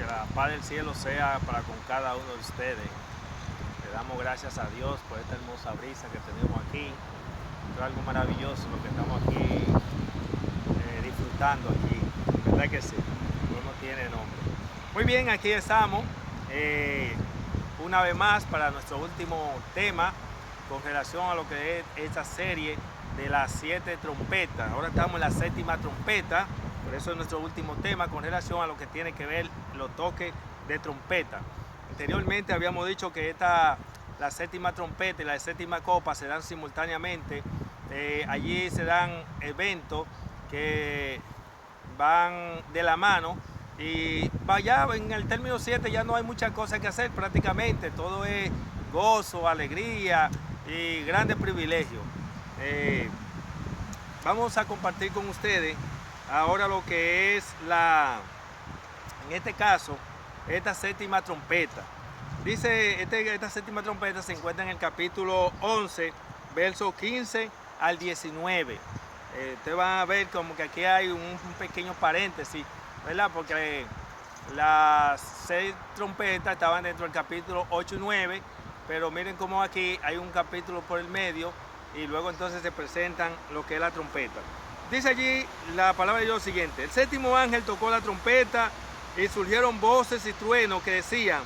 la paz del cielo sea para con cada uno de ustedes. Le damos gracias a Dios por esta hermosa brisa que tenemos aquí. Esto es algo maravilloso lo que estamos aquí disfrutando aquí. ¿Verdad que sí? No tiene nombre. Muy bien, aquí estamos una vez más para nuestro último tema con relación a lo que es esta serie de las 7 trompetas. Ahora estamos en la 7ª trompeta, por eso es nuestro último tema con relación a lo que tiene que ver los toques de trompeta. Anteriormente habíamos dicho que la 7ª trompeta y la 7ª copa se dan simultáneamente. Allí se dan eventos que van de la mano y vaya en el término 7 ya no hay muchas cosas que hacer prácticamente, todo es gozo, alegría y grandes privilegios. Vamos a compartir con ustedes ahora lo que es en este caso, esta 7ª trompeta. Dice, esta 7ª trompeta se encuentra en el capítulo 11, versos 15 al 19. Ustedes van a ver como que aquí hay un pequeño paréntesis, ¿verdad? Porque las 6 trompetas estaban dentro del capítulo 8 y 9, pero miren cómo aquí hay un capítulo por el medio y luego entonces se presentan lo que es la trompeta. Dice allí la palabra de Dios siguiente: el 7º ángel tocó la trompeta y surgieron voces y truenos que decían: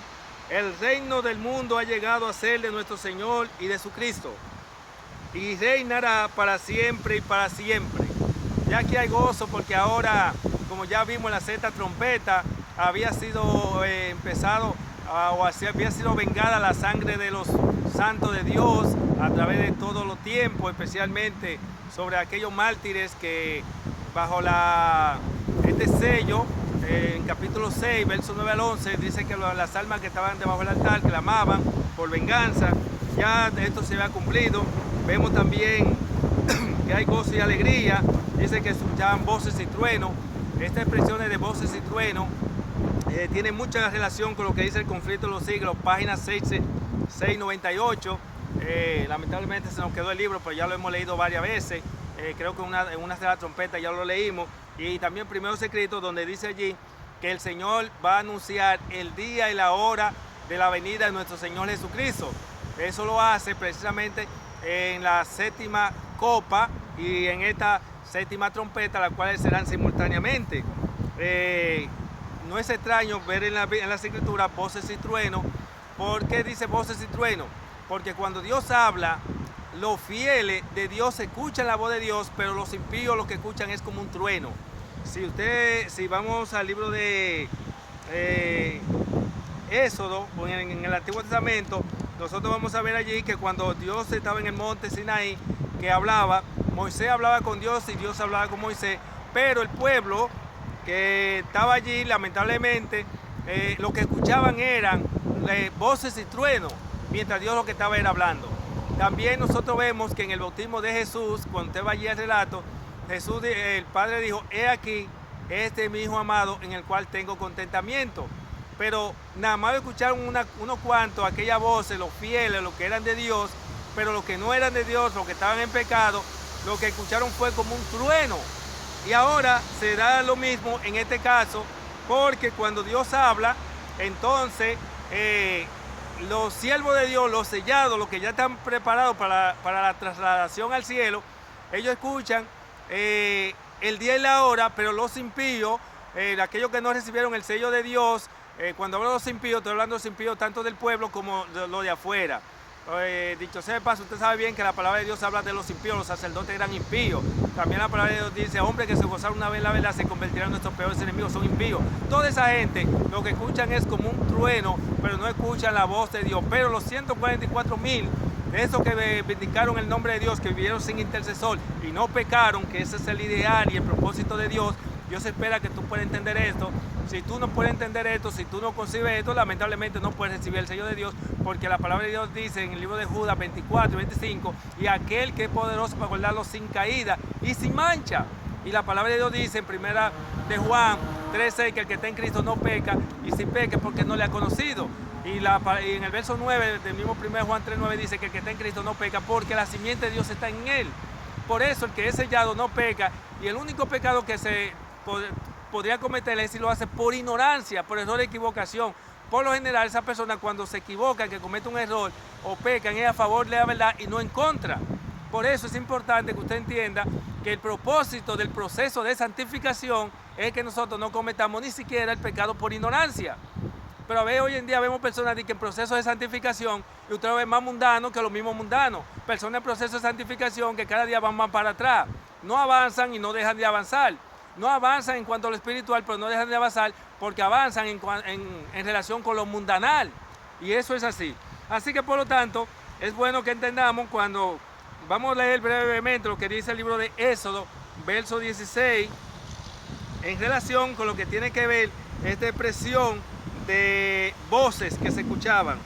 el reino del mundo ha llegado a ser de nuestro Señor y de su Cristo, y reinará para siempre y para siempre. Ya aquí hay gozo porque ahora, como ya vimos, la 7ª trompeta había sido había sido vengada la sangre de los santos de Dios a través de todos los tiempos, especialmente sobre aquellos mártires que bajo este sello, en capítulo 6, versos 9 al 11, dice que las almas que estaban debajo del altar clamaban por venganza. Ya esto se había cumplido. Vemos también que hay gozo y alegría. Dice que escuchaban voces y truenos. Estas expresiones de voces y truenos tienen mucha relación con lo que dice el conflicto de los siglos, página 698. Lamentablemente se nos quedó el libro, pero ya lo hemos leído varias veces. Creo que en una de las trompetas ya lo leímos. Y también primeros escritos, donde dice allí que el Señor va a anunciar el día y la hora de la venida de nuestro Señor Jesucristo. Eso lo hace precisamente en la 7ª copa y en esta 7ª trompeta, las cuales serán simultáneamente. No es extraño ver en las escrituras voces y truenos. ¿Por qué dice voces y truenos? Porque cuando Dios habla, los fieles de Dios escuchan la voz de Dios, pero los impíos lo que escuchan es como un trueno. Si vamos al libro de Éxodo, en el Antiguo Testamento, nosotros vamos a ver allí que cuando Dios estaba en el monte Sinaí, que hablaba, Moisés hablaba con Dios y Dios hablaba con Moisés, pero el pueblo que estaba allí, lamentablemente, lo que escuchaban eran voces y truenos, mientras Dios lo que estaba era hablando. También nosotros vemos que en el bautismo de Jesús, cuando usted va allí al relato, Jesús, el Padre dijo: he aquí, este es mi Hijo amado, en el cual tengo contentamiento. Pero nada más escucharon unos cuantos, aquellas voces, los fieles, los que eran de Dios, pero los que no eran de Dios, los que estaban en pecado, lo que escucharon fue como un trueno. Y ahora se da lo mismo en este caso, porque cuando Dios habla, entonces los siervos de Dios, los sellados, los que ya están preparados para la trasladación al cielo, ellos escuchan el día y la hora, pero los impíos, aquellos que no recibieron el sello de Dios, cuando hablo de los impíos, estoy hablando de los impíos tanto del pueblo como de los de afuera. Dicho sea de paso, usted sabe bien que la palabra de Dios habla de los impíos, los sacerdotes eran impíos. También la palabra de Dios dice: hombres que se gozaron una vez la verdad se convertirán en nuestros peores enemigos, son impíos. Toda esa gente lo que escuchan es como un trueno, pero no escuchan la voz de Dios. Pero los 144,000 de esos que vindicaron el nombre de Dios, que vivieron sin intercesor y no pecaron, que ese es el ideal y el propósito de Dios, Dios espera que tú puedas entender esto. Si tú no puedes entender esto, si tú no concibes esto, lamentablemente no puedes recibir el sello de Dios, porque la palabra de Dios dice en el libro de Judas 24 y 25: y aquel que es poderoso para guardarlo sin caída y sin mancha. Y la palabra de Dios dice en primera de Juan 3:6 que el que está en Cristo no peca, y si peca es porque no le ha conocido. Y en el verso 9 del mismo 1 Juan 3:9 dice que el que está en Cristo no peca porque la simiente de Dios está en él. Por eso el que es sellado no peca, y el único pecado que se podría cometerla es si lo hace por ignorancia, por error de equivocación. Por lo general, esa persona cuando se equivoca, que comete un error o pecan, es a favor de la verdad y no en contra. Por eso es importante que usted entienda que el propósito del proceso de santificación es que nosotros no cometamos ni siquiera el pecado por ignorancia. Pero a veces hoy en día vemos personas que en proceso de santificación, y usted lo ve más mundano que los mismos mundanos. Personas en proceso de santificación que cada día van más para atrás. No avanzan y no dejan de avanzar. No avanzan en cuanto a lo espiritual, pero no dejan de avanzar porque avanzan en relación con lo mundanal. Y eso es así. Así que por lo tanto, es bueno que entendamos cuando vamos a leer brevemente lo que dice el libro de Éxodo, verso 16, en relación con lo que tiene que ver esta expresión de voces que se escuchaban.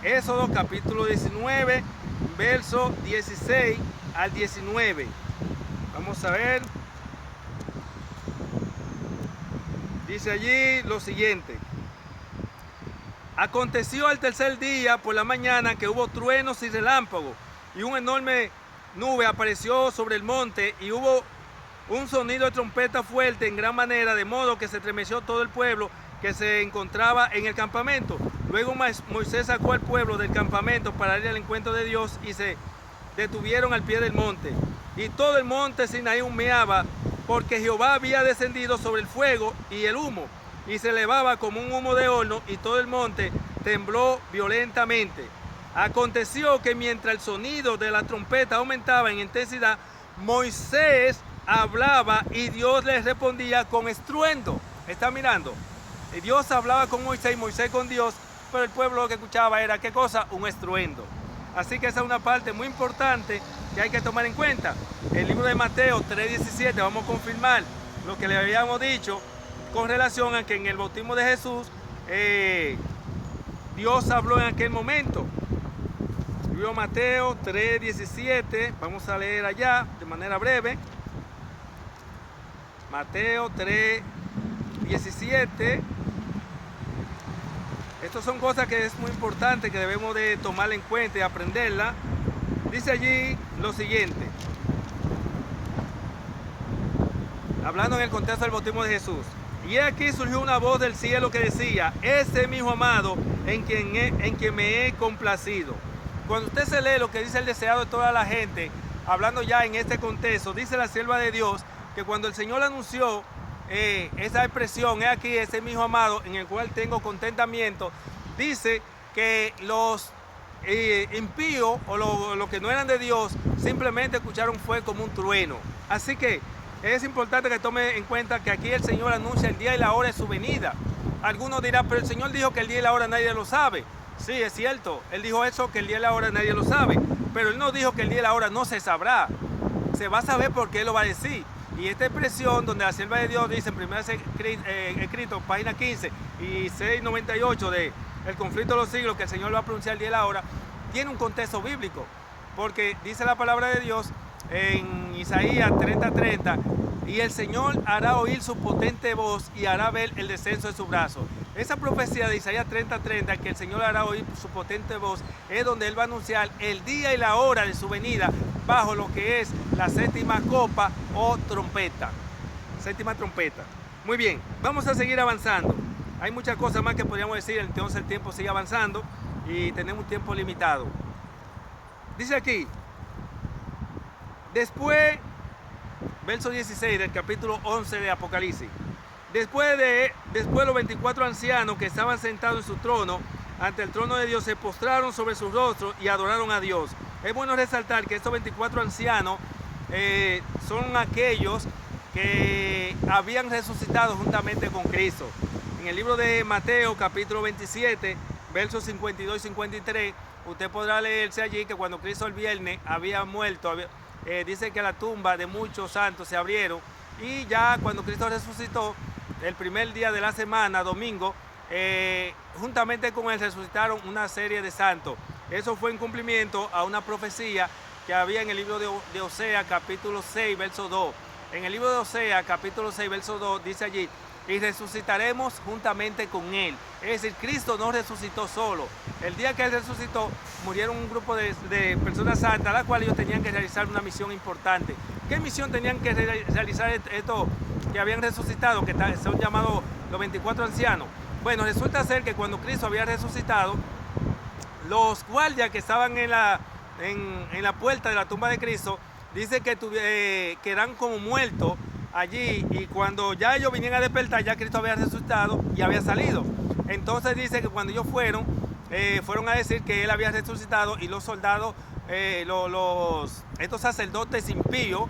Éxodo capítulo 19, verso 16 al 19. Vamos a ver. Dice allí lo siguiente. Aconteció al tercer día por la mañana que hubo truenos y relámpagos, y una enorme nube apareció sobre el monte, y hubo un sonido de trompeta fuerte en gran manera, de modo que se estremeció todo el pueblo que se encontraba en el campamento. Luego Moisés sacó al pueblo del campamento para ir al encuentro de Dios, y se detuvieron al pie del monte. Y todo el monte Sinaí humeaba, porque Jehová había descendido sobre el fuego y el humo, y se elevaba como un humo de horno, y todo el monte tembló violentamente. Aconteció que mientras el sonido de la trompeta aumentaba en intensidad, Moisés hablaba y Dios les respondía con estruendo. ¿Está mirando? Dios hablaba con Moisés y Moisés con Dios, pero el pueblo lo que escuchaba era, ¿qué cosa? Un estruendo. Así que esa es una parte muy importante que hay que tomar en cuenta. El libro de Mateo 3:17, vamos a confirmar lo que le habíamos dicho con relación a que en el bautismo de Jesús Dios habló en aquel momento. El libro de Mateo 3:17, vamos a leer allá de manera breve. Mateo 3:17. Estas son cosas que es muy importante que debemos de tomarla en cuenta y aprenderla. Dice allí lo siguiente, hablando en el contexto del bautismo de Jesús. Y aquí surgió una voz del cielo que decía: este es mi hijo amado en quien me he complacido. Cuando usted se lee lo que dice el deseado de toda la gente, hablando ya en este contexto, dice la sierva de Dios que cuando el Señor anunció esa expresión, aquí ese es mi hijo amado en el cual tengo contentamiento, dice que los impíos o los que no eran de Dios simplemente escucharon fue como un trueno. Así que es importante que tome en cuenta que aquí el Señor anuncia el día y la hora de su venida. Algunos dirán, pero el Señor dijo que el día y la hora nadie lo sabe. Sí, es cierto, Él dijo eso, que el día y la hora nadie lo sabe, pero Él no dijo que el día y la hora no se sabrá. Se va a saber porque Él lo va a decir. Y esta expresión donde la sierva de Dios dice en 1 escrito, página 15 y 698 de El conflicto de los siglos, que el Señor va a pronunciar el día y la hora, tiene un contexto bíblico, porque dice la palabra de Dios en Isaías 30:30, y el Señor hará oír su potente voz y hará ver el descenso de su brazo. Esa profecía de Isaías 30:30, que el Señor hará oír su potente voz, es donde Él va a anunciar el día y la hora de su venida, bajo lo que es la séptima copa o trompeta. Séptima trompeta. Muy bien, vamos a seguir avanzando. Hay muchas cosas más que podríamos decir, entonces el tiempo sigue avanzando y tenemos un tiempo limitado. Dice aquí, después, verso 16 del capítulo 11 de Apocalipsis. Después los 24 ancianos que estaban sentados en su trono, ante el trono de Dios, se postraron sobre sus rostros y adoraron a Dios. Es bueno resaltar que estos 24 ancianos son aquellos que habían resucitado juntamente con Cristo. En el libro de Mateo, capítulo 27, versos 52 y 53, usted podrá leerse allí que cuando Cristo el viernes había muerto, dice que la tumba de muchos santos se abrieron, y ya cuando Cristo resucitó, el primer día de la semana, domingo, juntamente con él resucitaron una serie de santos. Eso fue en cumplimiento a una profecía que había en el libro de Oseas, capítulo 6, verso 2. En el libro de Oseas, capítulo 6, verso 2, dice allí: y resucitaremos juntamente con Él. Es decir, Cristo no resucitó solo. El día que Él resucitó, murieron un grupo de personas santas, a las cuales ellos tenían que realizar una misión importante. ¿Qué misión tenían que realizar estos que habían resucitado, que son llamados los 24 ancianos? Bueno, resulta ser que cuando Cristo había resucitado, los guardias que estaban en la puerta de la tumba de Cristo, dice que eran como muertos allí, y cuando ya ellos vinieron a despertar, ya Cristo había resucitado y había salido. Entonces dice que cuando ellos fueron a decir que él había resucitado, y los soldados, estos sacerdotes impíos,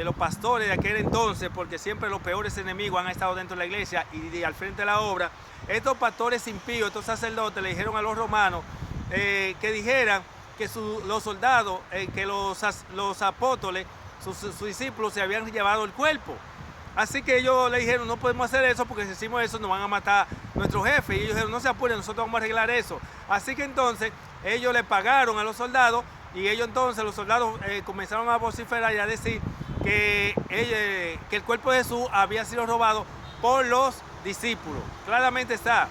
los pastores de aquel entonces, porque siempre los peores enemigos han estado dentro de la iglesia y al frente de la obra, estos pastores impíos, estos sacerdotes le dijeron a los romanos que dijeran que los soldados, que los apóstoles, sus discípulos, se habían llevado el cuerpo. Así que ellos le dijeron, no podemos hacer eso, porque si hacemos eso nos van a matar nuestro jefe. Y ellos dijeron, no se apuren, nosotros vamos a arreglar eso. Así que entonces ellos le pagaron a los soldados, y ellos entonces, los soldados, comenzaron a vociferar y a decir que el cuerpo de Jesús había sido robado por los discípulos. Claramente está,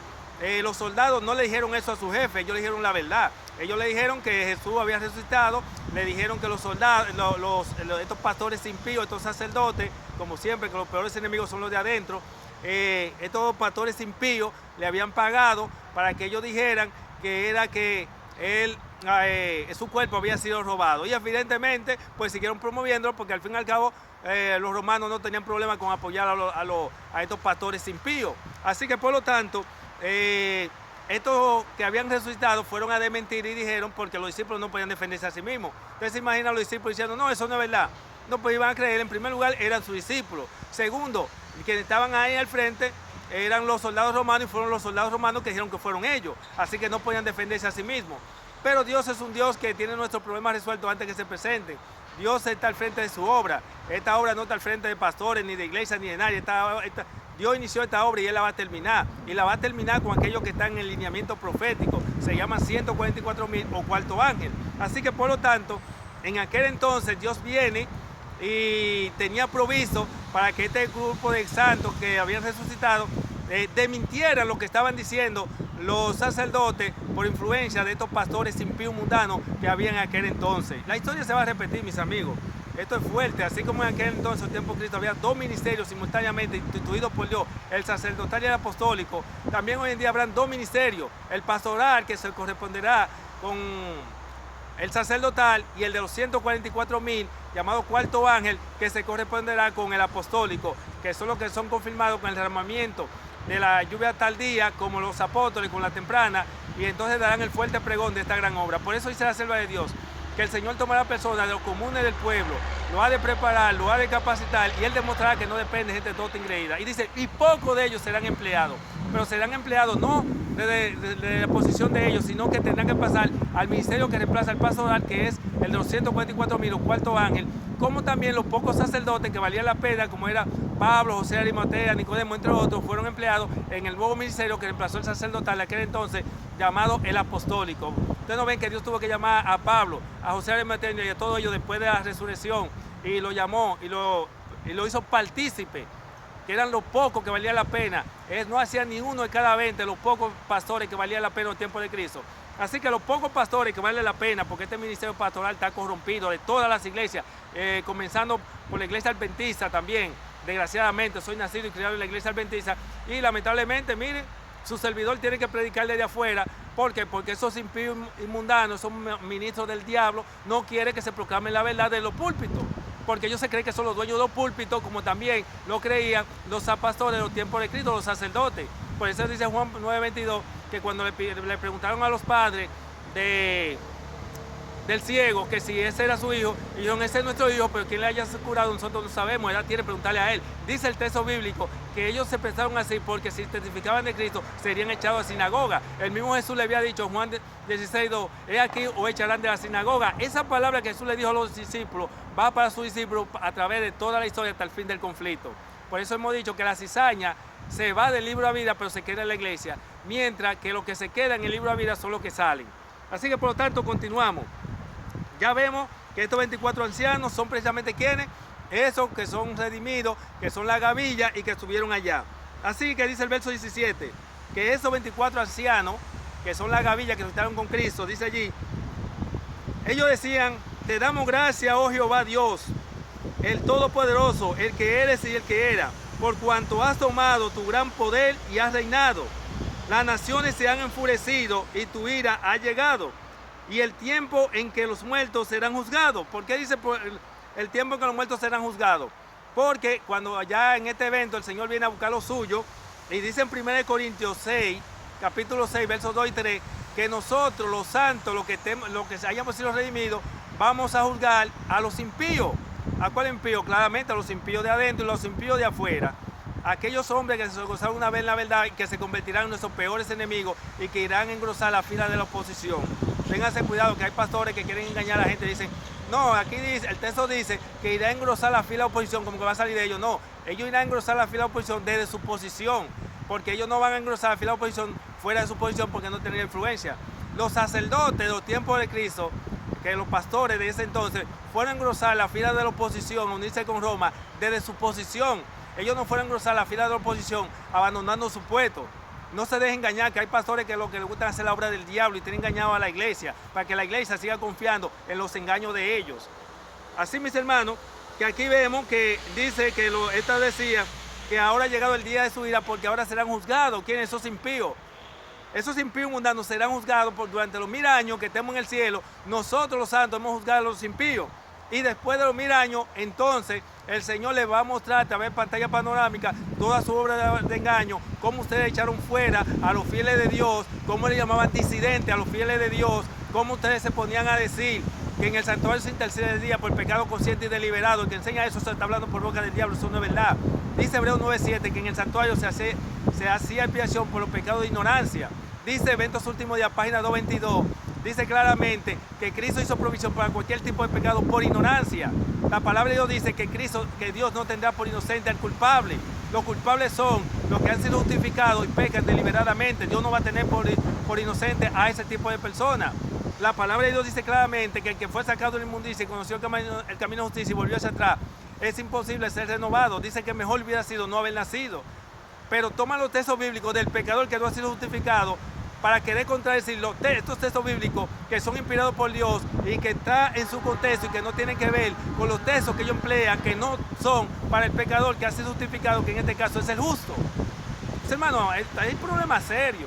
los soldados no le dijeron eso a su jefe, ellos le dijeron la verdad. Ellos le dijeron que Jesús había resucitado, le dijeron que los soldados, estos pastores impíos, estos sacerdotes, como siempre, que los peores enemigos son los de adentro, estos pastores impíos le habían pagado para que ellos dijeran que era que su cuerpo había sido robado. Y evidentemente pues siguieron promoviéndolo, porque al fin y al cabo los romanos no tenían problema con apoyar a estos pastores impíos. Así que por lo tanto, estos que habían resucitado fueron a desmentir y dijeron, porque los discípulos no podían defenderse a sí mismos. Entonces se imaginan los discípulos diciendo, no, eso no es verdad. No, pues iban a creer. En primer lugar, eran sus discípulos. Segundo, quienes estaban ahí al frente eran los soldados romanos, y fueron los soldados romanos que dijeron que fueron ellos. Así que no podían defenderse a sí mismos. Pero Dios es un Dios que tiene nuestros problemas resueltos antes que se presenten. Dios está al frente de su obra. Esta obra no está al frente de pastores, ni de iglesias, ni de nadie. Dios inició esta obra y Él la va a terminar. Y la va a terminar con aquellos que están en el lineamiento profético. Se llaman 144,000 o cuarto ángel. Así que por lo tanto, en aquel entonces Dios viene y tenía provisto para que este grupo de santos que habían resucitado desmintieran lo que estaban diciendo los sacerdotes por influencia de estos pastores impíos mundanos que había en aquel entonces. La historia se va a repetir, mis amigos. Esto es fuerte, así como en aquel entonces, en tiempo de Cristo, había dos ministerios simultáneamente instituidos por Dios, el sacerdotal y el apostólico. También hoy en día habrán dos ministerios, el pastoral, que se corresponderá con el sacerdotal, y el de los 144,000, llamado cuarto ángel, que se corresponderá con el apostólico, que son los que son confirmados con el derramamiento de la lluvia tardía, como los apóstoles con la temprana, y entonces darán el fuerte pregón de esta gran obra. Por eso dice la selva de Dios, que el Señor tomará personas de los comunes del pueblo, lo ha de preparar, lo ha de capacitar, y Él demostrará que no depende de gente toda ingreída. Y dice, y pocos de ellos serán empleados, pero serán empleados no de la posición de ellos, sino que tendrán que pasar al ministerio que reemplaza al pastoral, que es el de los 144,000 o cuarto ángel, como también los pocos sacerdotes que valían la pena, como era Pablo, José de Arimatea, Nicodemo, entre otros, fueron empleados en el nuevo ministerio que reemplazó el sacerdotal de aquel entonces, llamado el apostólico. Ustedes no ven que Dios tuvo que llamar a Pablo, a José de Arimatea y a todos ellos después de la resurrección, y lo llamó y lo hizo partícipe, que eran los pocos que valían la pena. No hacía ni uno de cada 20, los pocos pastores que valían la pena en el tiempo de Cristo. Así que los pocos pastores que valen la pena, porque este ministerio pastoral está corrompido de todas las iglesias, comenzando por la iglesia adventista también. Desgraciadamente, soy nacido y criado en la iglesia adventista, y lamentablemente, miren, su servidor tiene que predicar desde afuera. ¿Por qué? Porque esos impíos y mundanos, son ministros del diablo, no quieren que se proclame la verdad de los púlpitos, porque ellos se creen que son los dueños de los púlpitos, como también lo creían los pastores de los tiempos de Cristo, los sacerdotes. Por eso dice Juan 9:22, que cuando le preguntaron a los padres del ciego que si ese era su hijo, y dijeron, ese es nuestro hijo, pero quién le haya curado nosotros no sabemos, ella tiene que preguntarle a él. Dice el texto bíblico que ellos se pensaron así porque si testificaban de Cristo serían echados a sinagoga. El mismo Jesús le había dicho, Juan 16:2, he aquí o echarán de la sinagoga. Esa palabra que Jesús le dijo a los discípulos va para sus discípulos a través de toda la historia hasta el fin del conflicto. Por eso hemos dicho que la cizaña se va del libro de vida, pero se queda en la iglesia, mientras que los que se quedan en el libro de vida son los que salen. Así que por lo tanto continuamos. Ya vemos que estos 24 ancianos son precisamente quienes, esos que son redimidos, que son la gavilla y que estuvieron allá. Así que dice el verso 17, que esos 24 ancianos, que son la gavilla que resucitaron con Cristo, dice allí, ellos decían, te damos gracias, oh Jehová Dios, el Todopoderoso, el que eres y el que era, por cuanto has tomado tu gran poder y has reinado. Las naciones se han enfurecido y tu ira ha llegado. Y el tiempo en que los muertos serán juzgados. ¿Por qué dice el tiempo en que los muertos serán juzgados? Porque cuando allá en este evento el Señor viene a buscar lo suyo, y dice en 1 Corintios 6, capítulo 6, versos 2 y 3, que nosotros, los santos, los que hayamos sido redimidos, vamos a juzgar a los impíos. ¿A cuál impío? Claramente a los impíos de adentro y los impíos de afuera. Aquellos hombres que se gozaron una vez en la verdad y que se convertirán en nuestros peores enemigos y que irán a engrosar la fila de la oposición. Ténganse cuidado, que hay pastores que quieren engañar a la gente y dicen, no, aquí dice, el texto dice que irá a engrosar la fila de oposición, como que va a salir de ellos. No, ellos irán a engrosar la fila de oposición desde su posición, porque ellos no van a engrosar la fila de oposición fuera de su posición porque no tienen influencia. Los sacerdotes de los tiempos de Cristo, que los pastores de ese entonces, fueron a engrosar la fila de la oposición, a unirse con Roma desde su posición. Ellos no fueron a engrosar la fila de la oposición abandonando su puesto. No se dejen engañar, que hay pastores que lo que les gusta es hacer la obra del diablo y tienen engañado a la iglesia para que la iglesia siga confiando en los engaños de ellos. Así, mis hermanos, que aquí vemos que dice que esta decía que ahora ha llegado el día de su ira porque ahora serán juzgados. ¿Quiénes? Esos impíos. Esos impíos mundanos serán juzgados durante los 1000 años que estemos en el cielo. Nosotros los santos hemos juzgado a los impíos. Y después de los 1000 años, entonces, el Señor les va a mostrar a través de pantalla panorámica toda su obra de engaño, cómo ustedes echaron fuera a los fieles de Dios, cómo le llamaban disidentes a los fieles de Dios, cómo ustedes se ponían a decir que en el santuario se intercede el día por pecado consciente y deliberado. El que enseña eso se está hablando por boca del diablo, eso no es verdad. Dice Hebreos 9:7 que en el santuario se hacía expiación por los pecados de ignorancia. Dice Eventos Últimos Días, página 222. Dice claramente que Cristo hizo provisión para cualquier tipo de pecado por ignorancia. La palabra de Dios dice que Dios no tendrá por inocente al culpable. Los culpables son los que han sido justificados y pecan deliberadamente. Dios no va a tener por inocente a ese tipo de personas. La palabra de Dios dice claramente que el que fue sacado de la inmundicia y conoció el camino de justicia y volvió hacia atrás, es imposible ser renovado. Dice que mejor hubiera sido no haber nacido. Pero toma los textos bíblicos del pecador que no ha sido justificado para querer contradecir estos textos bíblicos que son inspirados por Dios y que están en su contexto y que no tienen que ver con los textos que ellos emplean, que no son para el pecador que ha sido justificado, que en este caso es el justo. Pues, hermano, hay un problema serio.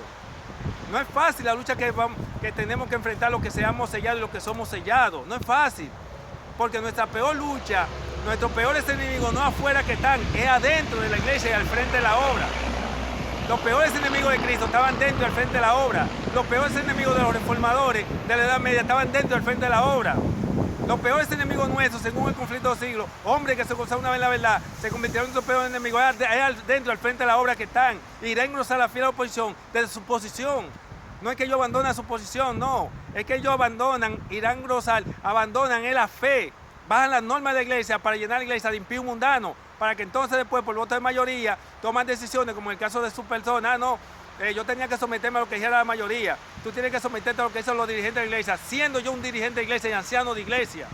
No es fácil la lucha que tenemos que enfrentar los que seamos sellados y los que somos sellados. No es fácil, porque nuestra peor lucha, nuestros peores enemigos no afuera que están, es adentro de la iglesia y al frente de la obra. Los peores enemigos de Cristo estaban dentro y al frente de la obra. Los peores enemigos de los reformadores de la Edad Media estaban dentro y al frente de la obra. Los peores enemigos nuestros, según el conflicto de los siglos, hombres que se gozaron una vez la verdad, se convirtieron en los peores enemigos. Es dentro, al frente de la obra que están. Irán a engrosar la fiel oposición desde su posición. No es que ellos abandonen su posición, no. Es que ellos abandonan, irán a engrosar, abandonan la fe. Bajan las normas de la iglesia para llenar la iglesia de impíos mundanos, para que entonces después, por voto de mayoría, toman decisiones, como en el caso de su persona. No, yo tenía que someterme a lo que dijera la mayoría. Tú tienes que someterte a lo que dicen los dirigentes de la iglesia, siendo yo un dirigente de iglesia y anciano de iglesia.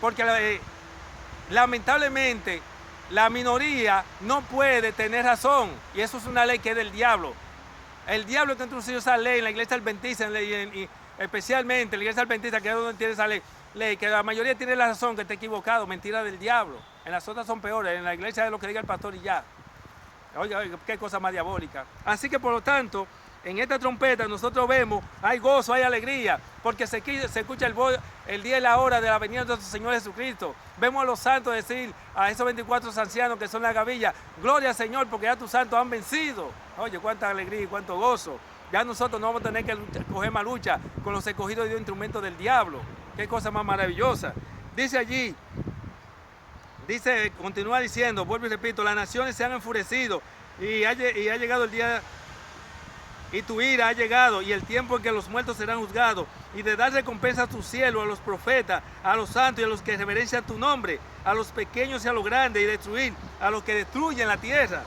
Porque lamentablemente la minoría no puede tener razón, y eso es una ley que es del diablo. El diablo que ha introducido esa ley en la iglesia adventista, y especialmente en la iglesia adventista, que es donde tiene esa ley, que la mayoría tiene la razón, que está equivocado, mentira del diablo. En las otras son peores, en la iglesia es lo que diga el pastor y ya. Oiga, qué cosa más diabólica. Así que por lo tanto, en esta trompeta nosotros vemos, hay gozo, hay alegría, porque se escucha el día y la hora de la venida de nuestro Señor Jesucristo. Vemos a los santos decir, a esos 24 ancianos que son la gavilla, gloria al Señor, porque ya tus santos han vencido. Oye, cuánta alegría y cuánto gozo. Ya nosotros no vamos a tener que coger más lucha con los escogidos de Dios, instrumentos del diablo. Qué cosa más maravillosa. Dice allí, continúa diciendo, vuelvo y repito, las naciones se han enfurecido y ha llegado el día, y tu ira ha llegado, y el tiempo en que los muertos serán juzgados, y de dar recompensa a tu cielo, a los profetas, a los santos y a los que reverencian tu nombre, a los pequeños y a los grandes, y destruir a los que destruyen la tierra.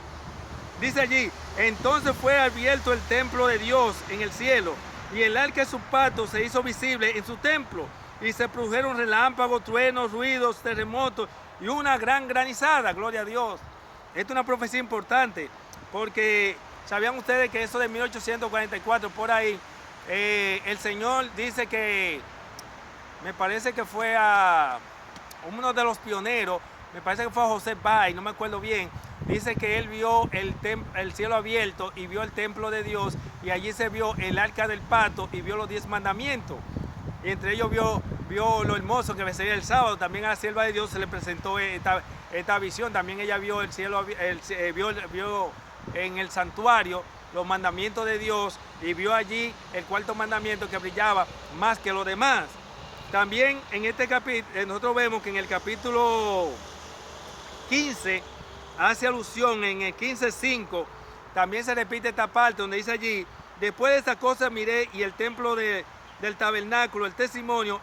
Dice allí, entonces fue abierto el templo de Dios en el cielo, y el arca de su pacto se hizo visible en su templo, y se produjeron relámpagos, truenos, ruidos, terremotos, y una gran granizada, gloria a Dios. Esta es una profecía importante, porque ¿sabían ustedes que eso de 1844, por ahí, el Señor dice que, me parece que fue uno de los pioneros, me parece que fue José Bay, no me acuerdo bien, dice que él vio el cielo abierto y vio el templo de Dios, y allí se vio el arca del pacto y vio los 10 mandamientos. Y entre ellos vio lo hermoso que sería el sábado. También a la sierva de Dios se le presentó esta visión. También ella vio el cielo, vio en el santuario los mandamientos de Dios, y vio allí el cuarto mandamiento que brillaba más que los demás. También en este capítulo, nosotros vemos que en el capítulo 15 hace alusión, en el 15:5, también se repite esta parte donde dice allí: después de estas cosas miré y el templo del tabernáculo, el testimonio,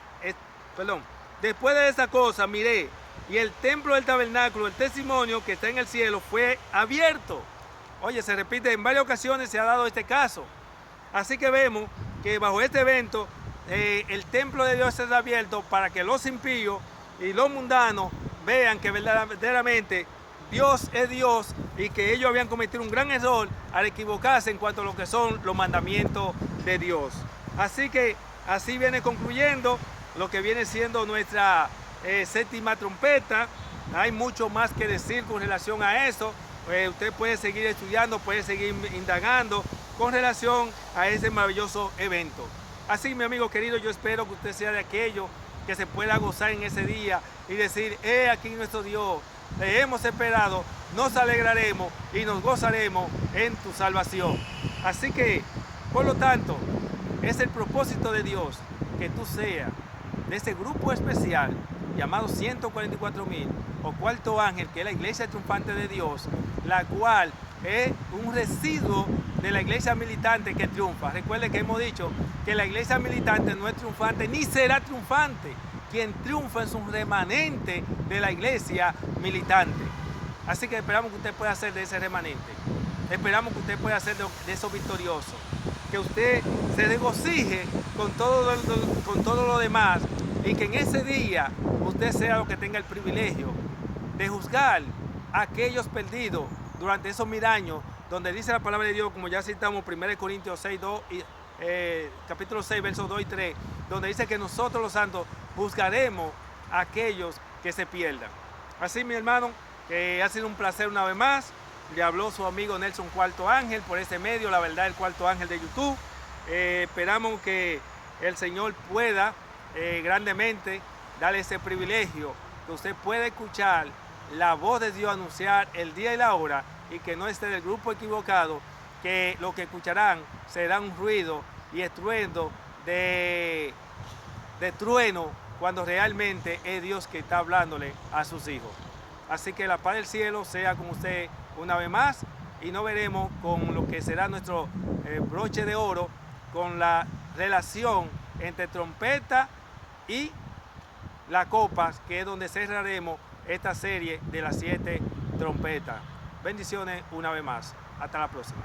después de esta cosa miré y el templo del tabernáculo, el testimonio que está en el cielo, fue abierto. Oye, se repite en varias ocasiones, se ha dado este caso. Así que vemos que bajo este evento el templo de Dios es abierto para que los impíos y los mundanos vean que verdaderamente Dios es Dios, y que ellos habían cometido un gran error al equivocarse en cuanto a lo que son los mandamientos de Dios. Así que así viene concluyendo lo que viene siendo nuestra séptima trompeta. Hay mucho más que decir con relación a eso. Usted puede seguir estudiando, puede seguir indagando con relación a ese maravilloso evento. Así, mi amigo querido, yo espero que usted sea de aquellos que se pueda gozar en ese día y decir: he aquí nuestro Dios, le hemos esperado, nos alegraremos y nos gozaremos en tu salvación. Así que, por lo tanto, es el propósito de Dios que tú seas de ese grupo especial llamado 144,000 o cuarto ángel, que es la iglesia triunfante de Dios, la cual es un residuo de la iglesia militante que triunfa. Recuerde que hemos dicho que la iglesia militante no es triunfante ni será triunfante. Quien triunfa es un remanente de la iglesia militante. Así que esperamos que usted pueda ser de ese remanente. Esperamos que usted pueda ser de esos victoriosos. Que usted se regocije con todo lo demás, y que en ese día usted sea lo que tenga el privilegio de juzgar a aquellos perdidos durante esos 1000 años, donde dice la palabra de Dios, como ya citamos, 1 Corintios 6, 2 y capítulo 6, versos 2 y 3, donde dice que nosotros los santos juzgaremos a aquellos que se pierdan. Así, mi hermano, ha sido un placer una vez más. Le habló su amigo Nelson Cuarto Ángel por este medio, La Verdad del Cuarto Ángel de YouTube. Esperamos que el Señor pueda grandemente darle ese privilegio, que usted pueda escuchar la voz de Dios anunciar el día y la hora, y que no esté del grupo equivocado, que lo que escucharán será un ruido y estruendo de trueno, cuando realmente es Dios que está hablándole a sus hijos. Así que la paz del cielo sea con usted una vez más, y nos veremos con lo que será nuestro broche de oro, con la relación entre trompeta y la copa, que es donde cerraremos esta serie de las 7 trompetas. Bendiciones una vez más. Hasta la próxima.